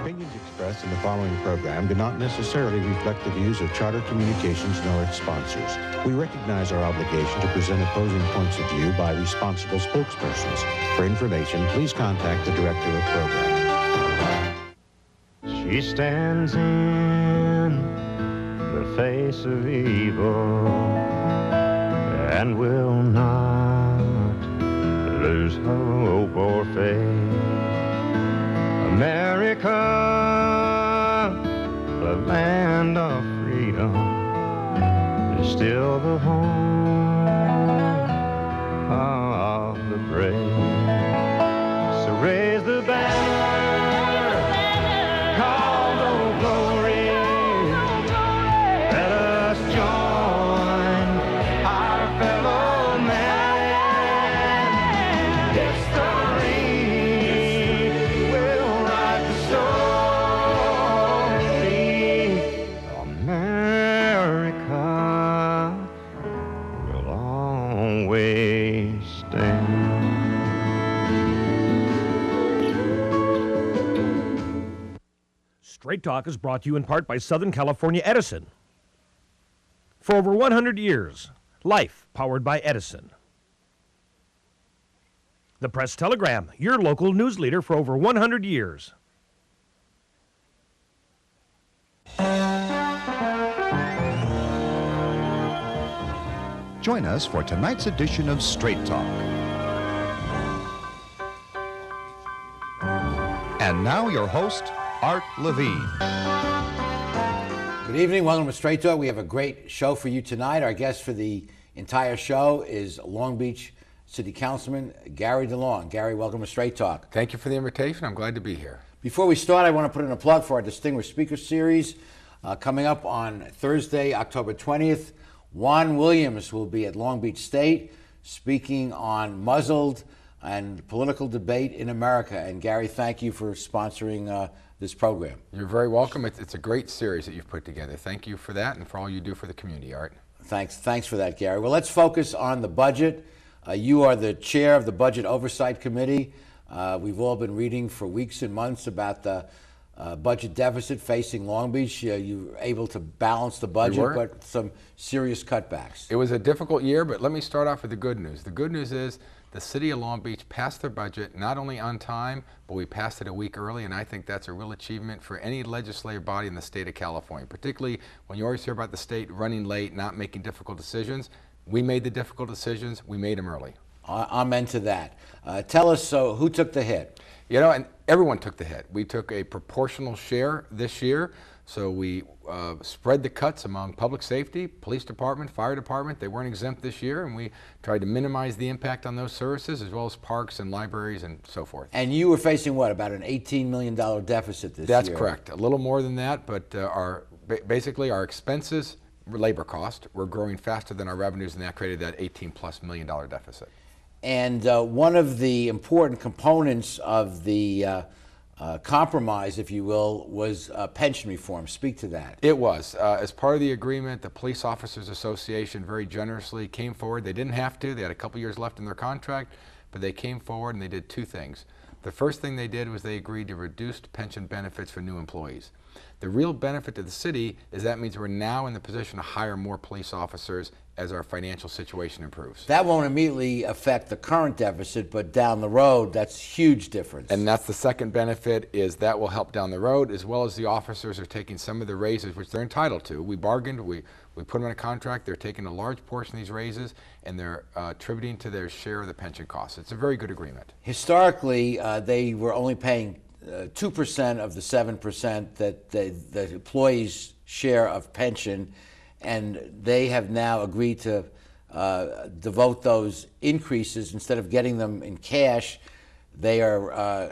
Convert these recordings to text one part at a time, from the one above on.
opinions expressed in the following program do not necessarily reflect the views of Charter Communications nor its sponsors. We recognize our obligation to present opposing points of view by responsible spokespersons. For information, please contact the director of program. She stands in the face of evil and will not lose hope or faith. America, the land of freedom, is still the home of the brave. So raise the banner, call Old Glory. Let us join our fellow man. History will write the story. America will always stand. Straight Talk is brought to you in part by Southern California Edison. For over 100 years, life powered by Edison. The Press Telegram, your local news leader for over 100 years. Join us for tonight's edition of Straight Talk. And now your host, Art Levine. Good evening, welcome to Straight Talk. We have a great show for you tonight. Our guest for the entire show is Long Beach City Councilman Gary DeLong. Gary, welcome to Straight Talk. Thank you for the invitation. I'm glad to be here. Before we start, I want to put in a plug for our Distinguished Speaker Series. Coming up on Thursday, October 20th, Juan Williams will be at Long Beach State speaking on muzzled and political debate in America. And Gary, thank you for sponsoring this program. You're very welcome. It's a great series that you've put together. Thank you for that and for all you do for the community, Art. Thanks for that, Gary. Well, let's focus on the budget. You are the chair of the Budget Oversight Committee. We've all been reading for weeks and months about the budget deficit facing Long Beach. You were able to balance the budget, but some serious cutbacks. It was a difficult year, but let me start off with the good news. The good news is the city of Long Beach passed their budget not only on time, but we passed it a week early, and I think that's a real achievement for any legislative body in the state of California, particularly when you always hear about the state running late, not making difficult decisions. We made the difficult decisions. We made them early. Amen to that. Tell us, who took the hit? You know, and everyone took the hit. We took a proportional share this year. So we spread the cuts among public safety, police department, fire department. They weren't exempt this year, and we tried to minimize the impact on those services, as well as parks and libraries and so forth. And you were facing what, about an $18 million deficit this year? That's correct. A little more than that, but basically our expenses, labor cost, were growing faster than our revenues, and that created that $18+ million deficit. And one of the important components of the compromise, if you will, was pension reform. Speak to that. It was. As part of the agreement, the Police Officers Association very generously came forward. They didn't have to. They had a couple years left in their contract, but they came forward and they did two things. The first thing they did was they agreed to reduced pension benefits for new employees. The real benefit to the city is that means we're now in the position to hire more police officers as our financial situation improves. That won't immediately affect the current deficit, but down the road, that's huge difference. And that's the second benefit, is that will help down the road, as well as the officers are taking some of the raises which they're entitled to. We bargained, we put them in a contract, they're taking a large portion of these raises, and they're attributing to their share of the pension costs. It's a very good agreement. Historically, they were only paying 2% of the 7% that the employees' share of pension, and they have now agreed to devote those increases. Instead of getting them in cash, they are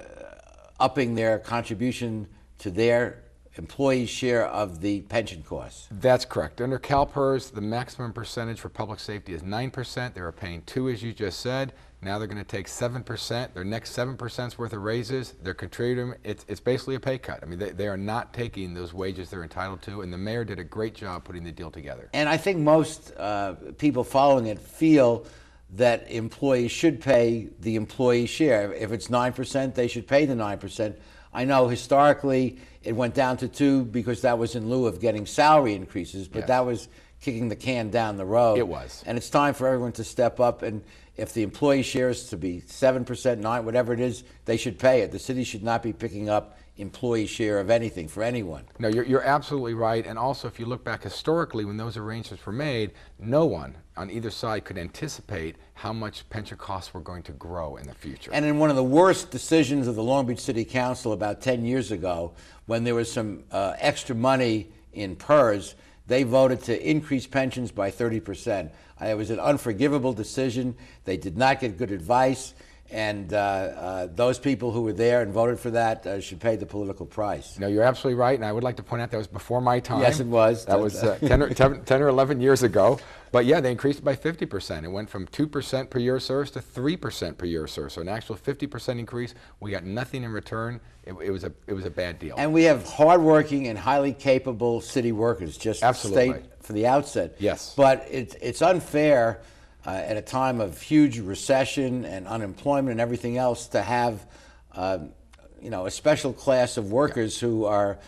upping their contribution to their employees' share of the pension costs. That's correct. Under CalPERS, the maximum percentage for public safety is 9%. They were paying 2%, as you just said. Now they're going to take 7%. Their next 7%'s worth of raises, they're contributing. It's basically a pay cut. I mean, they are not taking those wages they're entitled to, and the mayor did a great job putting the deal together. And I think most people following it feel that employees should pay the employee share. If it's 9%, they should pay the 9%. I know historically it went down to 2% because that was in lieu of getting salary increases, but that was kicking the can down the road. It was. And it's time for everyone to step up, and if the employee share is to be 7%, 9%, whatever it is, they should pay it. The city should not be picking up employee share of anything for anyone. No, you're absolutely right. And also, if you look back historically, when those arrangements were made, no one on either side could anticipate how much pension costs were going to grow in the future. And in one of the worst decisions of the Long Beach City Council about 10 years ago, when there was some extra money in PERS, they voted to increase pensions by 30%. It was an unforgivable decision. They did not get good advice. And those people who were there and voted for that should pay the political price. No, you're absolutely right, and I would like to point out that was before my time. Yes, it was. That was 10 or 11 years ago. But yeah, they increased it by 50%. It went from 2% per year of service to 3% per year of service. So an actual 50% increase. We got nothing in return. It was a bad deal. And we have hardworking and highly capable city workers, just to state for the outset. Yes. But it's unfair at a time of huge recession and unemployment and everything else to have a special class of workers who are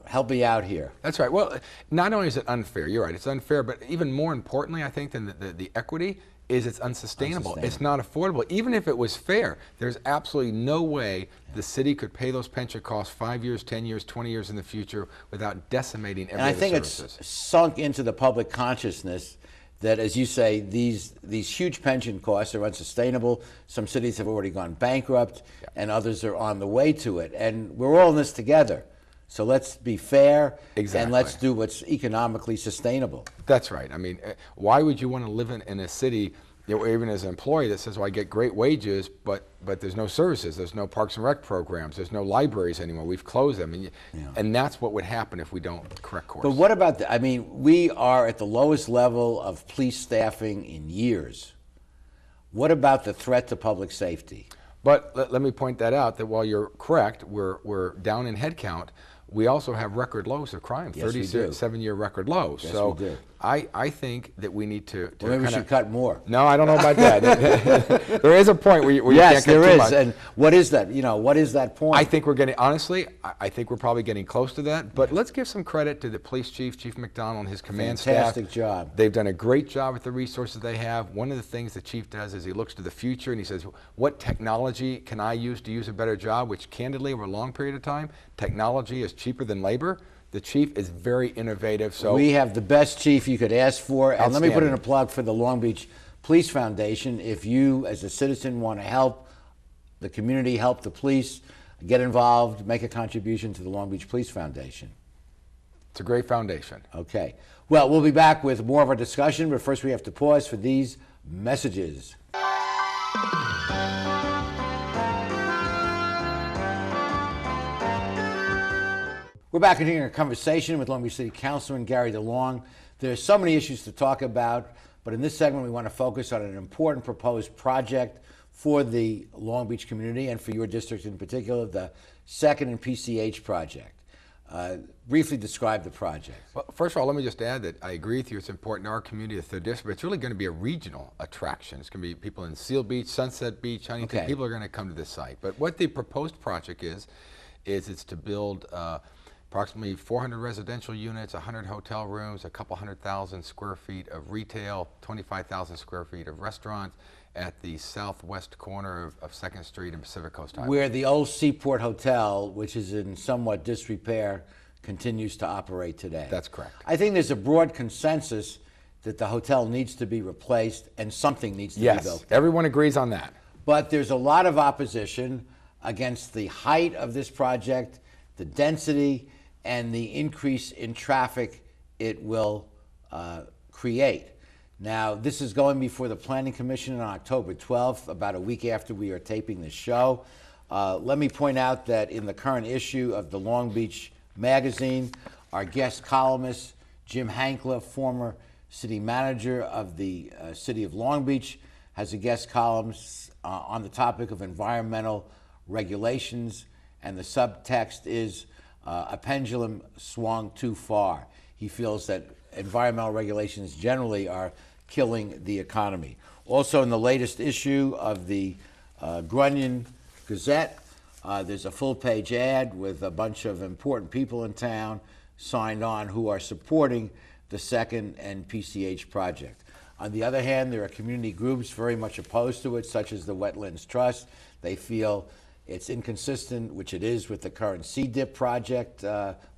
helping out here. That's right. Well, not only is it unfair, you're right, it's unfair, but even more importantly, I think, than the equity is it's unsustainable. It's not affordable. Even if it was fair, there's absolutely no way the city could pay those pension costs 5 years, 10 years, 20 years in the future without decimating every other services. And I think it's sunk into the public consciousness that, as you say, these huge pension costs are unsustainable. Some cities have already gone bankrupt, and others are on the way to it. And we're all in this together. So let's be fair, and let's do what's economically sustainable. That's right. I mean, why would you want to live in a city, even as an employee, that says, well, I get great wages, but there's no services, there's no parks and rec programs, there's no libraries anymore, we've closed them. And that's what would happen if we don't correct course. But what about we are at the lowest level of police staffing in years. What about the threat to public safety? But let me point that out, that while you're correct, we're down in headcount, we also have record lows of crime, 37-year record lows. Yes, so we do. I think that we need to well, maybe we should cut more. No, I don't know about that. There is a point where you yes, can't cut too much. And what is that? What is that point? I think we're getting, honestly, I think we're probably getting close to that. But let's give some credit to the police chief, Chief McDonald, and his command staff. Fantastic job. They've done a great job with the resources they have. One of the things the chief does is he looks to the future and he says, what technology can I use to use a better job? Which, candidly, over a long period of time, technology is cheaper than labor. The chief is very innovative. So we have the best chief you could ask for. And let me put in a plug for the Long Beach Police Foundation. If you, as a citizen, want to help the community, help the police, get involved, make a contribution to the Long Beach Police Foundation. It's a great foundation. Okay. Well, we'll be back with more of our discussion, but first we have to pause for these messages. We're back continuing our conversation with Long Beach City Councilman Gary DeLong. There's so many issues to talk about, but in this segment we want to focus on an important proposed project for the Long Beach community and for your district in particular, the Second and PCH project. Briefly describe the project. Well, first of all, let me just add that I agree with you. It's important to our community, the third district, but it's really going to be a regional attraction. It's going to be people in Seal Beach, Sunset Beach, Huntington. People are going to come to this site. But what the proposed project is it's to build approximately 400 residential units, 100 hotel rooms, a couple 100,000 square feet of retail, 25,000 square feet of restaurants at the southwest corner of 2nd Street and Pacific Coast Highway. Where the old Seaport Hotel, which is in somewhat disrepair, continues to operate today. That's correct. I think there's a broad consensus that the hotel needs to be replaced and something needs to be built. Yes, everyone agrees on that. But there's a lot of opposition against the height of this project, the density, and the increase in traffic it will create. Now, this is going before the Planning Commission on October 12th, about a week after we are taping this show. Let me point out that in the current issue of the Long Beach Magazine, our guest columnist, Jim Hankler, former city manager of the city of Long Beach, has a guest column on the topic of environmental regulations, and the subtext is a pendulum swung too far. He feels that environmental regulations generally are killing the economy. Also, in the latest issue of the Grunion Gazette, there's a full-page ad with a bunch of important people in town signed on who are supporting the second NPCH project. On the other hand, there are community groups very much opposed to it, such as the Wetlands Trust. They feel it's inconsistent, which it is, with the current CDIP project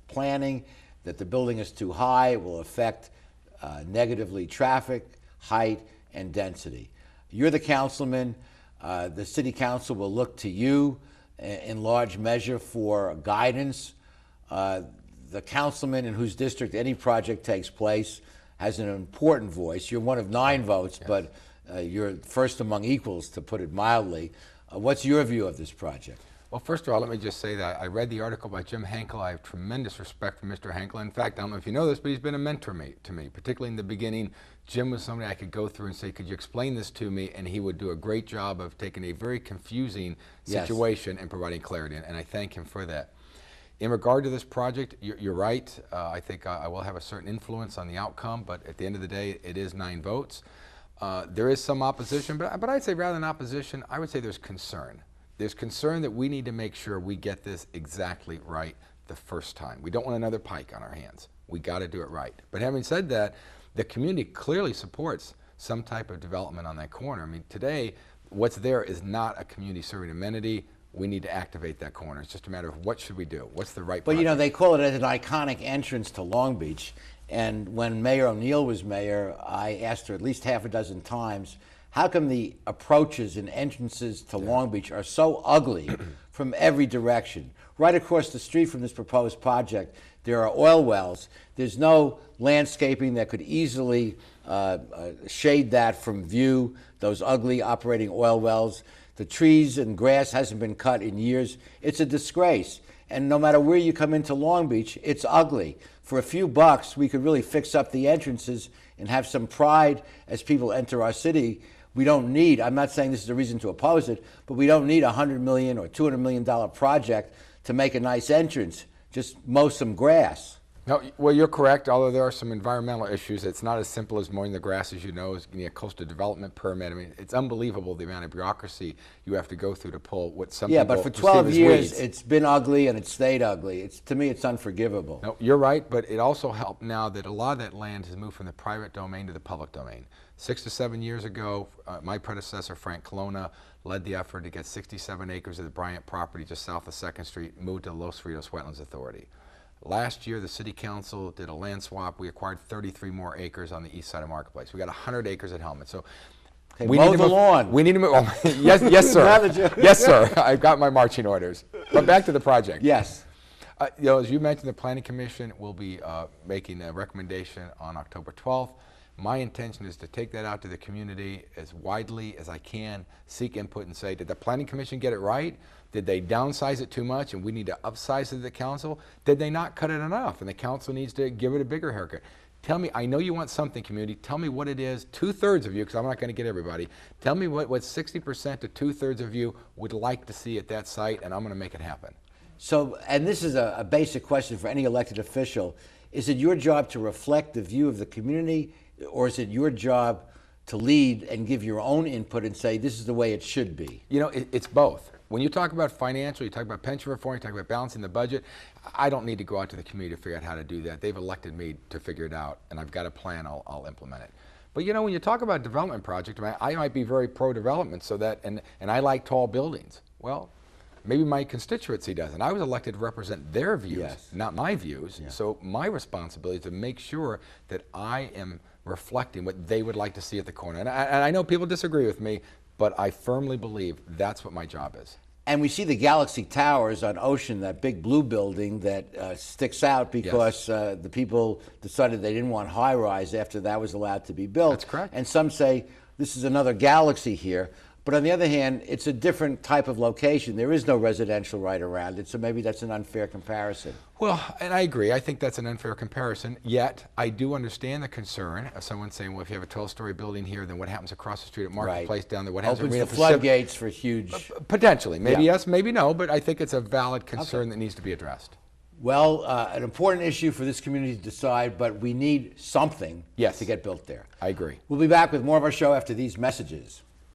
planning, that the building is too high, it will affect negatively traffic, height, and density. You're the councilman. The city council will look to you in large measure for guidance. The councilman in whose district any project takes place has an important voice. You're one of 9 votes, yes, but you're first among equals, to put it mildly. What's your view of this project? Well, first of all, let me just say that I read the article by Jim Henkel. I have tremendous respect for Mr. Henkel. In fact, I don't know if you know this, but he's been a mentor to me, particularly in the beginning. Jim was somebody I could go through and say, could you explain this to me? And he would do a great job of taking a very confusing situation, yes, and providing clarity, and I thank him for that. In regard to this project, you're right. I think I will have a certain influence on the outcome, but at the end of the day, it is 9 votes. There is some opposition, but I'd say rather than opposition, I would say there's concern. There's concern that we need to make sure we get this exactly right the first time. We don't want another pike on our hands. We got to do it right. But having said that, the community clearly supports some type of development on that corner. I mean, today, what's there is not a community serving amenity. We need to activate that corner. It's just a matter of what should we do? What's the right project? But you know, they call it an iconic entrance to Long Beach. And when Mayor O'Neill was mayor, I asked her at least half a dozen times, how come the approaches and entrances to Long Beach are so ugly from every direction? Right across the street from this proposed project, there are oil wells. There's no landscaping that could easily shade that from view, those ugly operating oil wells. The trees and grass hasn't been cut in years. It's a disgrace. And no matter where you come into Long Beach, it's ugly. For a few bucks, we could really fix up the entrances and have some pride as people enter our city. We don't need, I'm not saying this is a reason to oppose it, but we don't need a $100 million or $200 million project to make a nice entrance. Just mow some grass. No, well, you're correct. Although there are some environmental issues, it's not as simple as mowing the grass, as you know. It's a coastal development permit. I mean, it's unbelievable the amount of bureaucracy you have to go through to pull what some people but for 12 years, weeds. It's been ugly and it stayed ugly. To me, it's unforgivable. No, you're right, but it also helped now that a lot of that land has moved from the private domain to the public domain. 6 to 7 years ago, my predecessor, Frank Colonna, led the effort to get 67 acres of the Bryant property just south of 2nd Street moved to the Los Cerritos Wetlands Authority. Last year, the City Council did a land swap. We acquired 33 more acres on the east side of Marketplace. We got 100 acres at Helmet. So okay, we mow the lawn. We need to move. Oh, yes, sir. Yes, sir. I've got my marching orders. But back to the project. Yes. As you mentioned, the Planning Commission will be making a recommendation on October 12th. My intention is to take that out to the community as widely as I can, seek input and say, did the Planning Commission get it right? Did they downsize it too much and we need to upsize it to the council? Did they not cut it enough and the council needs to give it a bigger haircut? Tell me, I know you want something, community. Tell me what it is. 2/3 of you, because I'm not going to get everybody. Tell me what 60% to 2/3 of you would like to see at that site, and I'm going to make it happen. So, and this is a basic question for any elected official. Is it your job to reflect the view of the community, or is it your job to lead and give your own input and say, this is the way it should be? You know, it's both. When you talk about financial, you talk about pension reform, you talk about balancing the budget, I don't need to go out to the community to figure out how to do that. They've elected me to figure it out, and I've got a plan, I'll implement it. But you know, when you talk about development project, I might be very pro-development, so that, and I like tall buildings. Well, maybe my constituency doesn't. I was elected to represent their views, yes, not my views. Yeah. So my responsibility is to make sure that I am reflecting what they would like to see at the corner. And I know people disagree with me, but I firmly believe that's what my job is. And we see the Galaxy Towers on Ocean, that big blue building that sticks out because yes, the people decided they didn't want high-rise after that was allowed to be built. That's correct. And some say this is another Galaxy here. But on the other hand, it's a different type of location. There is no residential right around it, so maybe that's an unfair comparison. Well, and I agree. I think that's an unfair comparison. Yet, I do understand the concern of someone saying, well, if you have a 12-story building here, then what happens across the street at Marketplace, right, down there? What happens opens the floodgates for huge... Potentially. Maybe yes, maybe no, but I think it's a valid concern that needs to be addressed. Well, an important issue for this community to decide, but we need something Yes. to get built there. I agree. We'll be back with more of our show after these messages.